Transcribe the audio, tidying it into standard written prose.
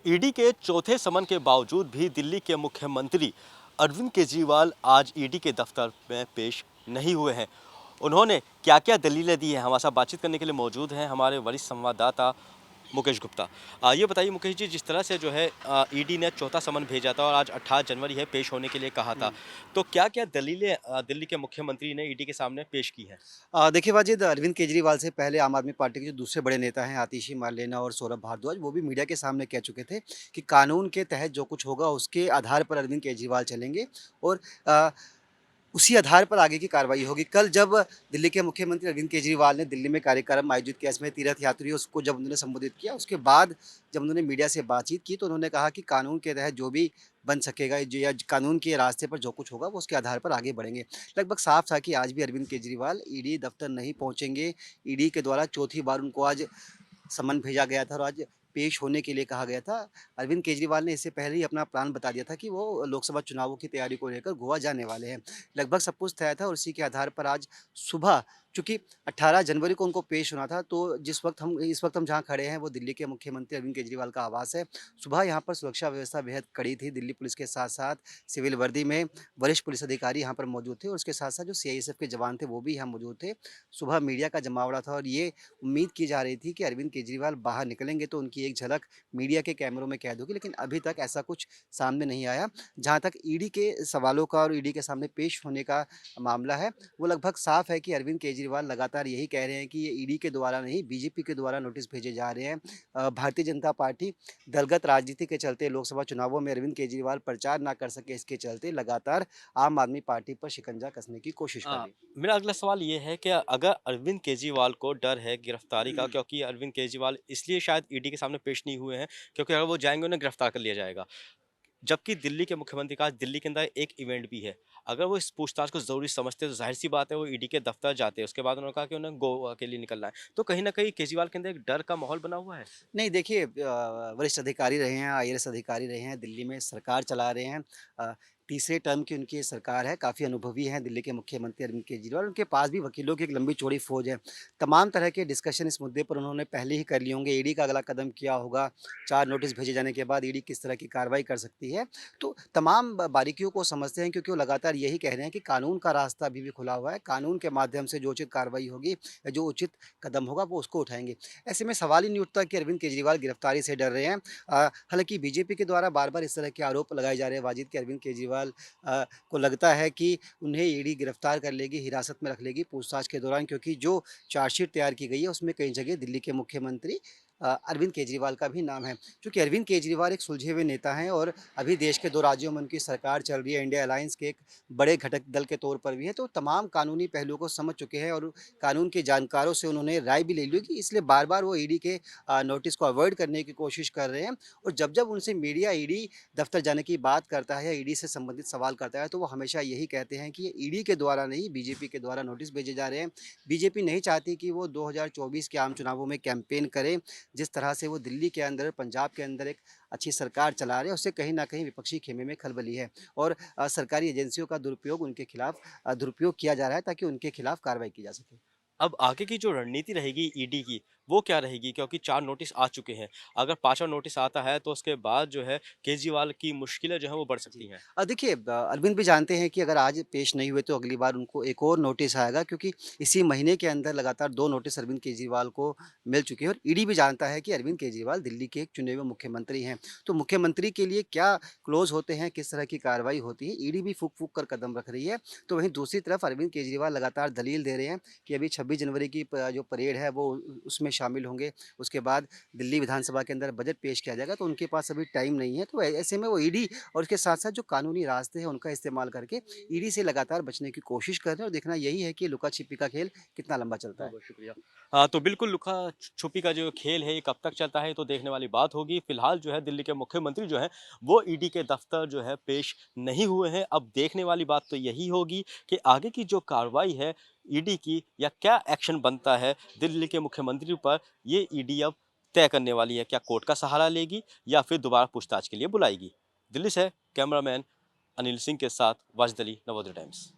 ED के चौथे समन के बावजूद भी दिल्ली के मुख्यमंत्री अरविंद केजरीवाल आज ईडी के दफ्तर में पेश नहीं हुए हैं। उन्होंने क्या क्या दलीलें दी हैं, हमारे साथ बातचीत करने के लिए मौजूद हैं हमारे वरिष्ठ संवाददाता मुकेश गुप्ता। ये बताइए मुकेश जी, जिस तरह से जो है ईडी ने चौथा समन भेजा था और आज 18 जनवरी है पेश होने के लिए कहा था, तो क्या क्या दलीलें दिल्ली के मुख्यमंत्री ने ईडी के सामने पेश की हैं? देखिए वाजिद, अरविंद केजरीवाल से पहले आम आदमी पार्टी के जो दूसरे बड़े नेता हैं आतिशी मार्लेना और सौरभ भारद्वाज, वो भी मीडिया के सामने कह चुके थे कि कानून के तहत जो कुछ होगा उसके आधार पर अरविंद केजरीवाल चलेंगे और अ, उसी आधार पर आगे की कार्रवाई होगी। कल जब दिल्ली के मुख्यमंत्री अरविंद केजरीवाल ने दिल्ली में कार्यक्रम आयोजित किया, इसमें तीर्थ यात्रियों को जब उन्होंने संबोधित किया, उसके बाद जब उन्होंने मीडिया से बातचीत की तो उन्होंने कहा कि कानून के तहत जो भी बन सकेगा जो या कानून के रास्ते पर जो कुछ होगा वो उसके आधार पर आगे बढ़ेंगे। लगभग साफ था कि आज भी अरविंद केजरीवाल ईडी दफ्तर नहीं पहुंचेंगे। ईडी के द्वारा चौथी बार उनको आज समन भेजा गया था और आज पेश होने के लिए कहा गया था। अरविंद केजरीवाल ने इससे पहले ही अपना प्लान बता दिया था कि वो लोकसभा चुनावों की तैयारी को लेकर गोवा जाने वाले हैं। लगभग सब कुछ तय था और उसी के आधार पर आज सुबह, चूँकि 18 जनवरी को उनको पेश होना था, तो इस वक़्त हम जहाँ खड़े हैं वो दिल्ली के मुख्यमंत्री अरविंद केजरीवाल का आवास है। सुबह यहाँ पर सुरक्षा व्यवस्था बेहद कड़ी थी। दिल्ली पुलिस के साथ-साथ सिविल वर्दी में वरिष्ठ पुलिस अधिकारी यहाँ पर मौजूद थे और उसके साथ-साथ जो सीआईएसएफ के जवान थे वो भी यहाँ मौजूद थे। सुबह मीडिया का जमावड़ा था और ये उम्मीद की जा रही थी कि अरविंद केजरीवाल बाहर निकलेंगे तो उनकी एक झलक मीडिया के कैमरों में कैद होगी, लेकिन अभी तक ऐसा कुछ सामने नहीं आया। जहाँ तक ईडी के सवालों का और ईडी के सामने पेश होने का मामला है, वो लगभग साफ है कि अरविंद केजरीवाल लगातार यही कह रहे हैं कि ये ईडी के द्वारा नहीं, बीजेपी के द्वारा नोटिस भेजे जा रहे हैं। भारतीय जनता पार्टी दलगत राजनीति के चलते लोकसभा चुनावों में अरविंद केजरीवाल प्रचार ना कर सके, इसके चलते लगातार आम आदमी पार्टी पर शिकंजा कसने की कोशिश कर रही है। मेरा अगला सवाल ये है कि अगर अरविंद केजरीवाल को डर है गिरफ्तारी का, क्योंकि अरविंद केजरीवाल इसलिए शायद ईडी के सामने पेश नहीं हुए हैं क्योंकि अगर वो जाएंगे उन्हें गिरफ्तार कर लिया जाएगा, जबकि दिल्ली के मुख्यमंत्री का आज दिल्ली के अंदर एक इवेंट भी है। अगर वो इस पूछताछ को जरूरी समझते हैं तो जाहिर सी बात है वो ईडी के दफ्तर जाते हैं। उसके बाद उन्होंने कहा कि उन्हें गोवा के लिए निकलना है, तो कहीं ना कहीं केजरीवाल के अंदर एक डर का माहौल बना हुआ है। नहीं देखिए, वरिष्ठ अधिकारी रहे हैं, आईएएस अधिकारी रहे हैं, दिल्ली में सरकार चला रहे हैं। तीसरे टर्म की उनकी सरकार है, काफ़ी अनुभवी हैं दिल्ली के मुख्यमंत्री अरविंद केजरीवाल। उनके पास भी वकीलों की एक लंबी चौड़ी फ़ौज है। तमाम तरह के डिस्कशन इस मुद्दे पर उन्होंने पहले ही कर लिए होंगे। ईडी का अगला कदम क्या होगा, 4 नोटिस भेजे जाने के बाद ईडी किस तरह की कार्रवाई कर सकती है। तो तमाम बारीकियों को समझते हैं, क्योंकि वो लगातार यही कह रहे हैं कि कानून का रास्ता अभी भी खुला हुआ है। कानून के माध्यम से जो उचित कार्रवाई होगी या जो उचित कदम होगा वो उसको उठाएँगे। ऐसे में सवाल ही नहीं उठता कि अरविंद केजरीवाल गिरफ्तारी से डर रहे हैं। हालाँकि बीजेपी के द्वारा बार-बार इस तरह के आरोप लगाए जा रहे हैं वाजिद कि अरविंद केजरीवाल को लगता है कि उन्हें ईडी गिरफ्तार कर लेगी, हिरासत में रख लेगी पूछताछ के दौरान, क्योंकि जो चार्जशीट तैयार की गई है उसमें कई जगह दिल्ली के मुख्यमंत्री अरविंद केजरीवाल का भी नाम है। चूँकि अरविंद केजरीवाल एक सुलझे हुए नेता हैं और अभी देश के 2 राज्यों में उनकी सरकार चल रही है, इंडिया अलायंस के एक बड़े घटक दल के तौर पर भी है, तो तमाम कानूनी पहलुओं को समझ चुके हैं और कानून के जानकारों से उन्होंने राय भी ले ली होगी, इसलिए बार-बार वो ईडी के नोटिस को अवॉइड करने की कोशिश कर रहे हैं। और जब-जब उनसे मीडिया ईडी दफ्तर जाने की बात करता है या ईडी से संबंधित सवाल करता है, तो वो हमेशा यही कहते हैं कि ये ईडी के द्वारा नहीं, बीजेपी के द्वारा नोटिस भेजे जा रहे हैं। बीजेपी नहीं चाहती कि वो 2024 के आम चुनावों में कैंपेन करे। जिस तरह से वो दिल्ली के अंदर, पंजाब के अंदर एक अच्छी सरकार चला रहे हैं, उससे कहीं न कहीं विपक्षी खेमे में खलबली है और सरकारी एजेंसियों का दुरुपयोग उनके खिलाफ दुरुपयोग किया जा रहा है ताकि उनके खिलाफ कार्रवाई की जा सके। अब आगे की जो रणनीति रहेगी ईडी की, वो क्या रहेगी? क्योंकि 4 नोटिस आ चुके हैं। अगर 5वां नोटिस आता है तो उसके बाद जो है केजरीवाल की मुश्किलें जो हैं वो बढ़ सकती जी। हैं। देखिए, अरविंद भी जानते हैं कि अगर आज पेश नहीं हुए तो अगली बार उनको एक और नोटिस आएगा, क्योंकि इसी महीने के अंदर लगातार 2 नोटिस अरविंद केजरीवाल को मिल चुके हैं और ईडी भी जानता है कि अरविंद केजरीवाल दिल्ली के एक चुने हुए मुख्यमंत्री हैं। तो मुख्यमंत्री के लिए क्या क्लोज़ होते हैं, किस तरह की कार्रवाई होती है, ईडी भी फूँक-फूँक कर कदम रख रही है। तो वहीं दूसरी तरफ अरविंद केजरीवाल लगातार दलील दे रहे हैं कि अभी 26 जनवरी की जो परेड है वो उसमें शामिल होंगे। उसके बाद दिल्ली विधानसभा के अंदर बजट पेश किया जाएगा, तो उनके पास अभी टाइम नहीं है। तो ऐसे में वो ईडी और उसके साथ-साथ जो कानूनी रास्ते हैं उनका इस्तेमाल करके ईडी से लगातार बचने की कोशिश कर रहे हैं और देखना यही है कि लुका-छिपी का खेल कितना लंबा चलता है। बहुत-बहुत शुक्रिया। हाँ, तो बिल्कुल लुका-छुपी का जो खेल है ये कब तक चलता है, ये तो देखने वाली बात होगी। फिलहाल जो है दिल्ली के मुख्यमंत्री जो हैं, वो ईडी के दफ्तर जो है पेश नहीं हुए हैं। अब देखने वाली बात तो यही होगी कि आगे की जो कार्रवाई है ईडी की, या क्या एक्शन बनता है दिल्ली के मुख्यमंत्री पर, ये ईडी अब तय करने वाली है। क्या कोर्ट का सहारा लेगी या फिर दोबारा पूछताछ के लिए बुलाएगी? दिल्ली से कैमरामैन अनिल सिंह के साथ वाजिद अली, नवोदय टाइम्स।